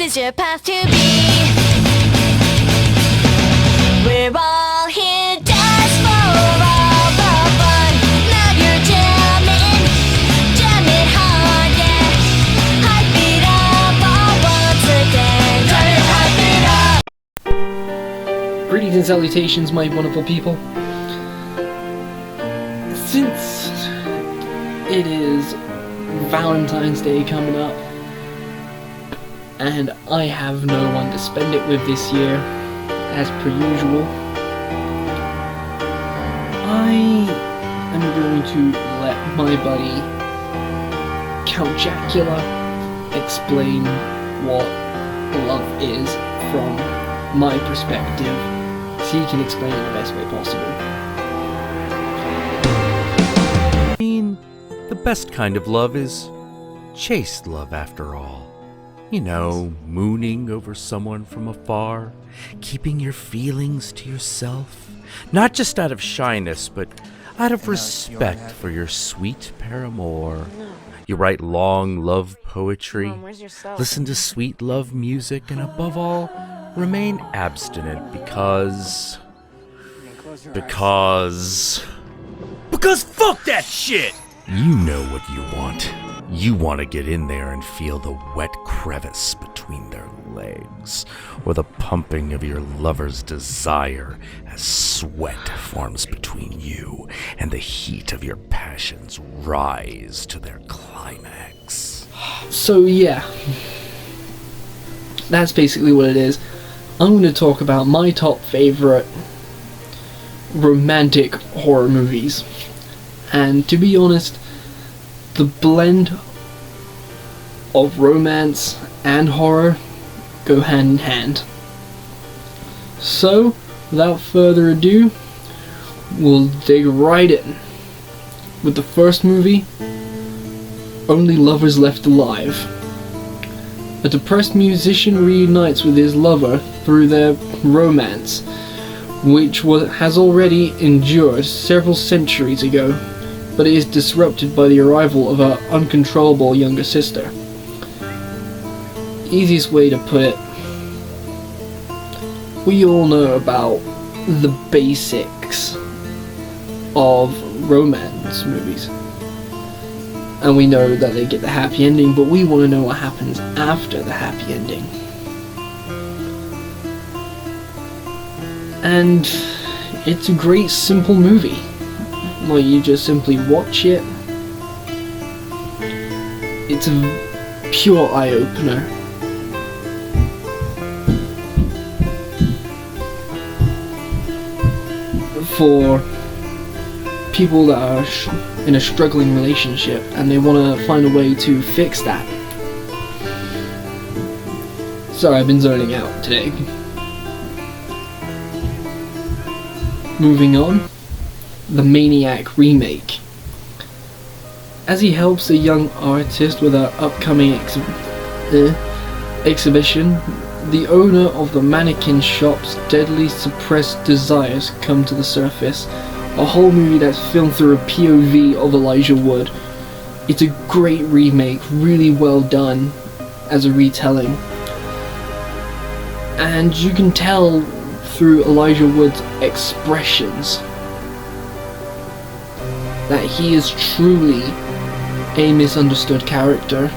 is your path to be. We're all here just for all the fun. Now you're jamming, jam it hard, yeah. Hype it up all once again. Try to hype it up. Greetings and salutations, my wonderful people. Since it is Valentine's Day coming up, and I have no one to spend it with this year, as per usual, I am going to let my buddy Count Jacula explain what love is from my perspective, so he can explain it the best way possible. I mean, the best kind of love is chaste love, after all. You know, mooning over someone from afar, keeping your feelings to yourself, not just out of shyness, but out of respect for your sweet paramour. You write long love poetry, listen to sweet love music, and above all, remain abstinent because fuck that shit! You know what you want. You want to get in there and feel the wet crevice between their legs, or the pumping of your lover's desire as sweat forms between you and the heat of your passions rise to their climax. So yeah, that's basically what it is. I'm going to talk about my top favorite romantic horror movies. And to be honest, the blend of romance and horror go hand in hand. So, without further ado, we'll dig right in with the first movie, Only Lovers Left Alive. A depressed musician reunites with his lover through their romance, which has already endured several centuries ago, but it is disrupted by the arrival of her uncontrollable younger sister. Easiest way to put it, we all know about the basics of romance movies, and we know that they get the happy ending, but we want to know what happens after the happy ending. And it's a great simple movie. Like, you just simply watch it. It's a pure eye-opener. For people that are in a struggling relationship and they want to find a way to fix that. Sorry, I've been zoning out today. Moving on, the Maniac remake. As he helps a young artist with her upcoming exhibition, the owner of the mannequin shop's deadly suppressed desires come to the surface. A whole movie that's filmed through a POV of Elijah Wood. It's a great remake, really well done as a retelling. And you can tell through Elijah Wood's expressions that he is truly a misunderstood character.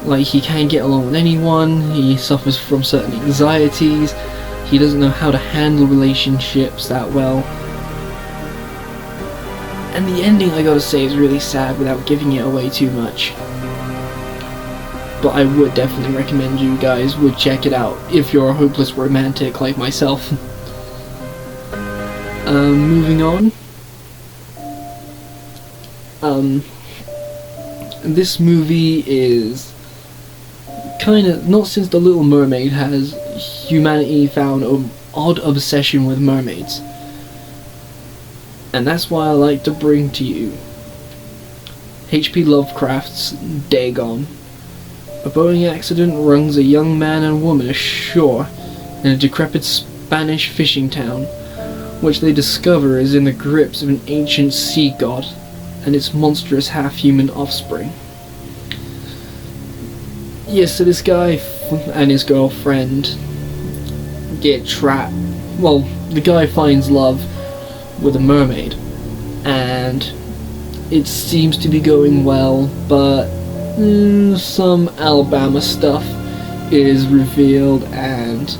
Like, he can't get along with anyone, he suffers from certain anxieties, he doesn't know how to handle relationships that well. And the ending, I gotta say, is really sad without giving it away too much. But I would definitely recommend you guys would check it out if you're a hopeless romantic like myself. Moving on. This movie is kind of, not since The Little Mermaid has humanity found an odd obsession with mermaids. And that's why I like to bring to you H.P. Lovecraft's Dagon. A boating accident runs a young man and woman ashore in a decrepit Spanish fishing town, which they discover is in the grips of an ancient sea god and its monstrous half-human offspring. Yes, so this guy and his girlfriend get trapped. Well, the guy finds love with a mermaid, and it seems to be going well, but some Alabama stuff is revealed, and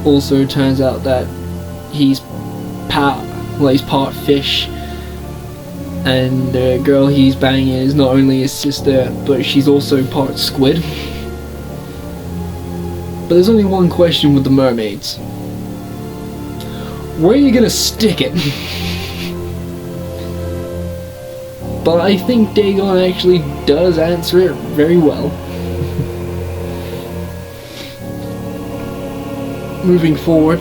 also turns out that he's part fish, and the girl he's banging is not only his sister, but she's also part squid. But there's only one question with the mermaids. Where are you gonna stick it? But I think Dagon actually does answer it very well. Moving forward,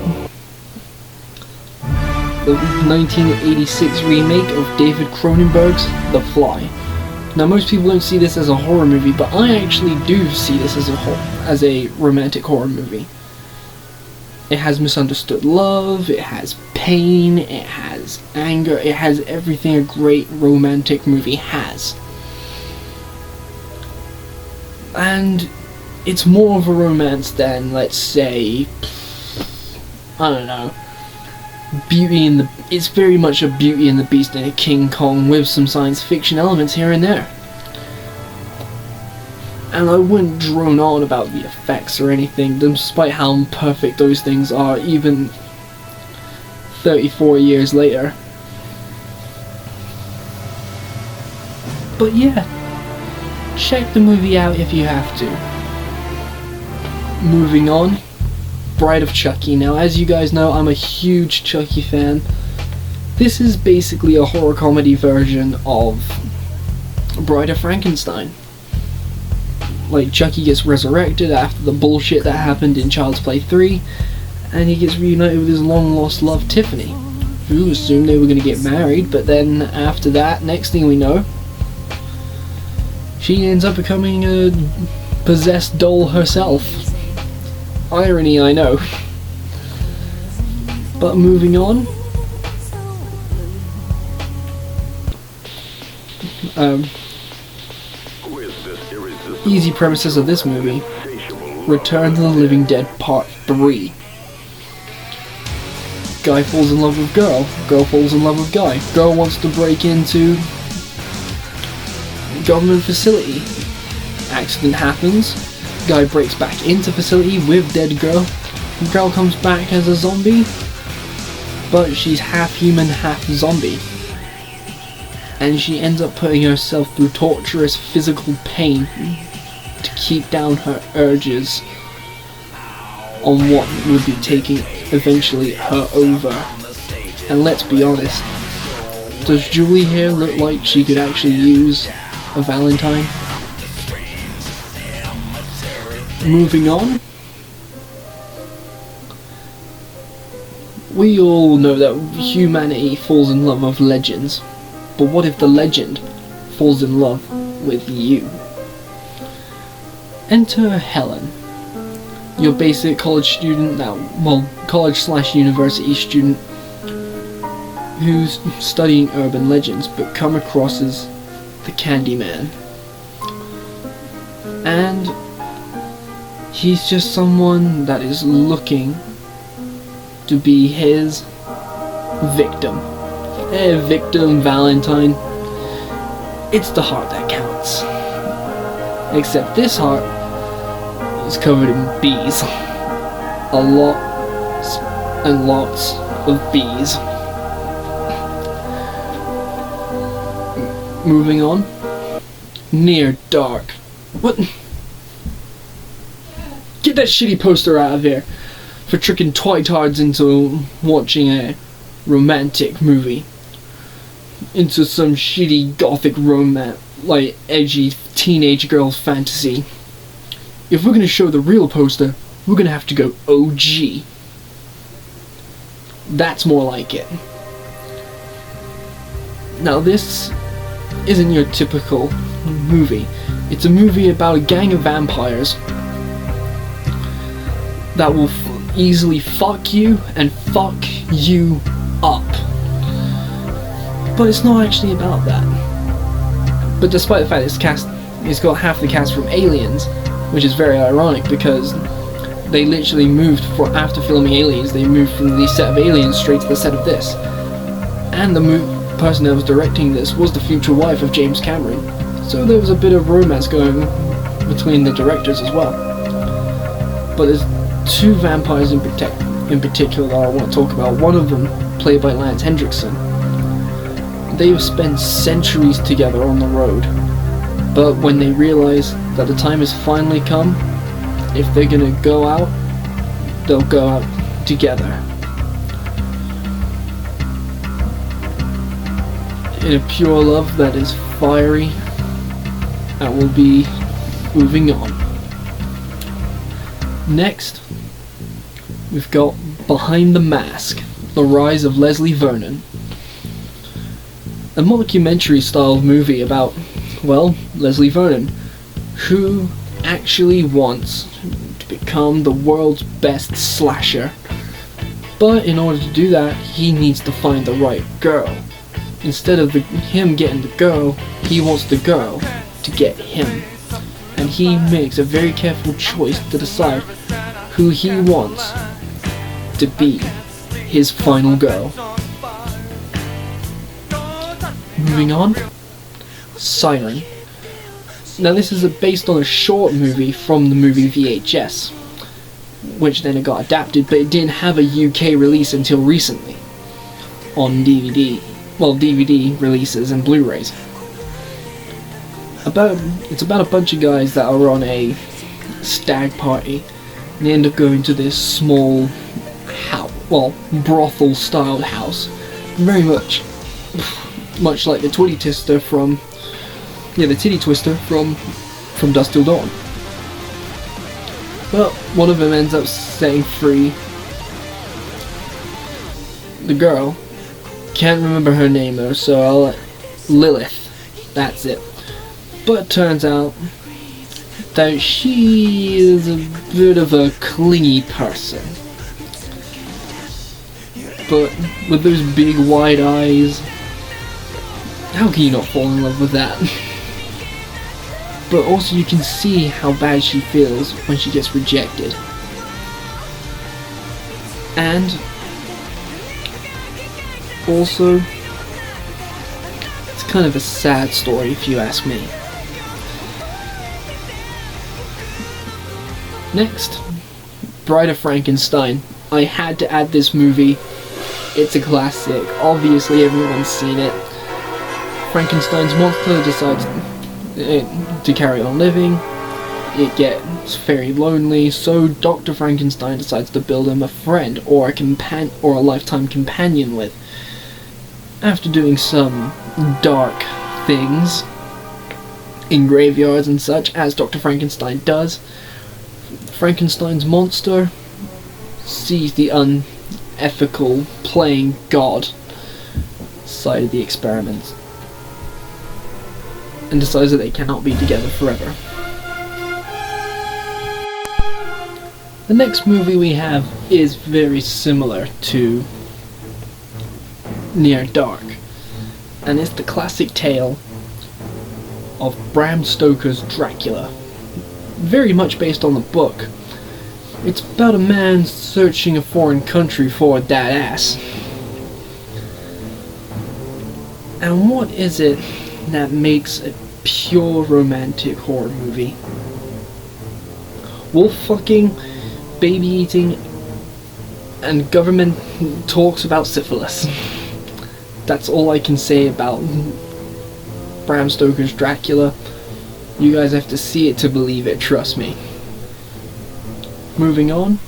the 1986 remake of David Cronenberg's The Fly. Now, most people don't see this as a horror movie, but I actually do see this as a romantic horror movie. It has misunderstood love, it has pain, it has anger, it has everything a great romantic movie has. And it's more of a romance than, let's say, I don't know, it's very much a Beauty and the Beast and a King Kong with some science fiction elements here and there. And I wouldn't drone on about the effects or anything, despite how perfect those things are, even 34 years later. But yeah, check the movie out if you have to. Moving on, Bride of Chucky. Now, as you guys know, I'm a huge Chucky fan. This is basically a horror comedy version of Bride of Frankenstein. Like, Chucky gets resurrected after the bullshit that happened in Child's Play 3, and he gets reunited with his long-lost love, Tiffany, who assumed they were going to get married, but then after that, next thing we know, she ends up becoming a possessed doll herself. Irony, I know. But moving on, easy premises of this movie. Return of the Living Dead Part 3. Guy falls in love with girl. Girl falls in love with guy. Girl wants to break into government facility. Accident happens. Guy breaks back into facility with dead girl. Girl comes back as a zombie, but she's half human, half zombie. And she ends up putting herself through torturous physical pain to keep down her urges on what would be taking eventually her over. And let's be honest, does Julie here look like she could actually use a Valentine? Moving on, we all know that humanity falls in love with legends, but what if the legend falls in love with you? Enter Helen, your basic college student college/university student who's studying urban legends but come across as the Candyman. And he's just someone that is looking to be his victim. Victim, Valentine. It's the heart that counts. Except this heart is covered in bees. A lot and lots of bees. Moving on. Near Dark. What? Get that shitty poster out of here for tricking twitards into watching a romantic movie. Into some shitty gothic romance, like edgy teenage girl's fantasy. If we're gonna show the real poster, we're gonna have to go OG. That's more like it. Now this isn't your typical movie. It's a movie about a gang of vampires that will easily fuck you and fuck you up. But it's not actually about that. But despite the fact it's got half the cast from Aliens, which is very ironic because they literally moved after filming Aliens. They moved from the set of Aliens straight to the set of this, and the person that was directing this was the future wife of James Cameron. So there was a bit of romance going between the directors as well. But there's two vampires in particular that I want to talk about. One of them, played by Lance Hendrickson. They've spent centuries together on the road, but when they realize that the time has finally come, if they're gonna go out, they'll go out together. In a pure love that is fiery and will be moving on. Next, we've got Behind the Mask, The Rise of Leslie Vernon. A mockumentary style movie about, well, Leslie Vernon, who actually wants to become the world's best slasher. But in order to do that, he needs to find the right girl. Instead of him getting the girl, he wants the girl to get him. And he makes a very careful choice to decide who he wants to be his final girl. Moving on, Siren. Now this is based on a short movie from the movie VHS, which then it got adapted, but it didn't have a UK release until recently on DVD. Well, DVD releases and Blu-rays. It's about a bunch of guys that are on a stag party, and they end up going to this small house, well, brothel-styled house, very much like the Titty Twister from Dusk Till Dawn. But one of them ends up setting free the girl. Can't remember her name though, so Lilith. That's it. But it turns out that she is a bit of a clingy person. But with those big wide eyes, how can you not fall in love with that? But also you can see how bad she feels when she gets rejected. And also, it's kind of a sad story if you ask me. Next, Bride of Frankenstein. I had to add this movie. It's a classic. Obviously everyone's seen it. Frankenstein's monster decides to carry on living. It gets very lonely, so Dr. Frankenstein decides to build him a friend or a lifetime companion with. After doing some dark things in graveyards and such, as Dr. Frankenstein does, Frankenstein's monster sees the unethical playing God side of the experiment and decides that they cannot be together forever. The next movie we have is very similar to Near Dark, and it's the classic tale of Bram Stoker's Dracula, very much based on the book. It's about a man searching a foreign country for that ass. And what is it that makes a pure romantic horror movie? Wolf fucking, baby eating, and government talks about syphilis. That's all I can say about Bram Stoker's Dracula. You guys have to see it to believe it, trust me. Moving on.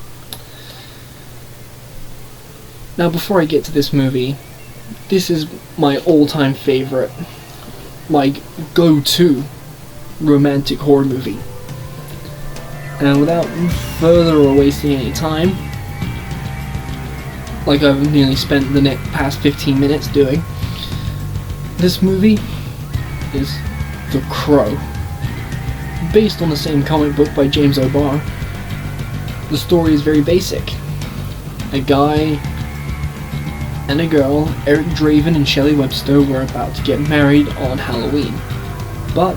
Now before I get to this movie, this is my all-time favorite, my go-to romantic horror movie. And without further or wasting any time, like I've nearly spent the past 15 minutes doing, this movie is The Crow. Based on the same comic book by James O'Barr, the story is very basic. A guy and a girl, Eric Draven and Shelley Webster, were about to get married on Halloween. But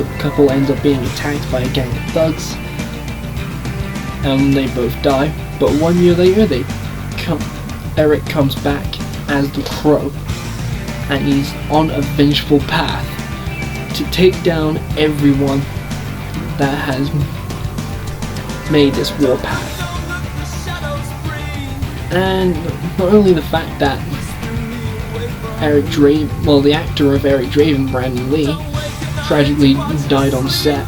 the couple ends up being attacked by a gang of thugs, and they both die. But 1 year later, Eric comes back as the Crow, and he's on a vengeful path to take down everyone that has made this warpath. And not only the fact that the actor of Eric Draven, Brandon Lee, tragically died on set.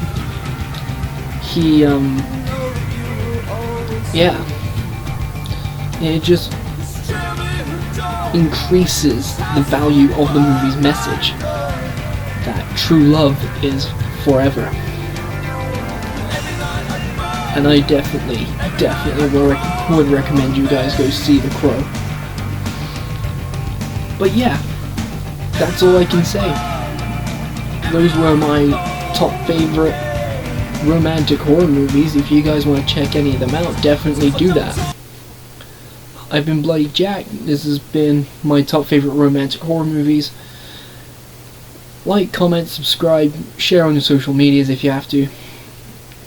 It just increases the value of the movie's message that true love is forever. And I definitely would recommend you guys go see The Crow. But yeah, that's all I can say. Those were my top favorite romantic horror movies. If you guys want to check any of them out, definitely do that. I've been Bloody Jack. This has been my top favorite romantic horror movies. Like, comment, subscribe, share on your social medias if you have to.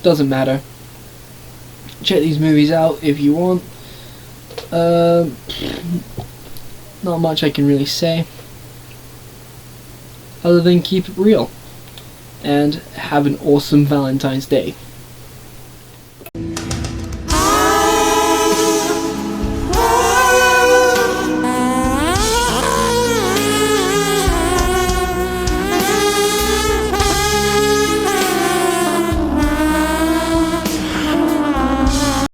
Doesn't matter. Check these movies out if you want. Not much I can really say, other than keep it real, and have an awesome Valentine's Day.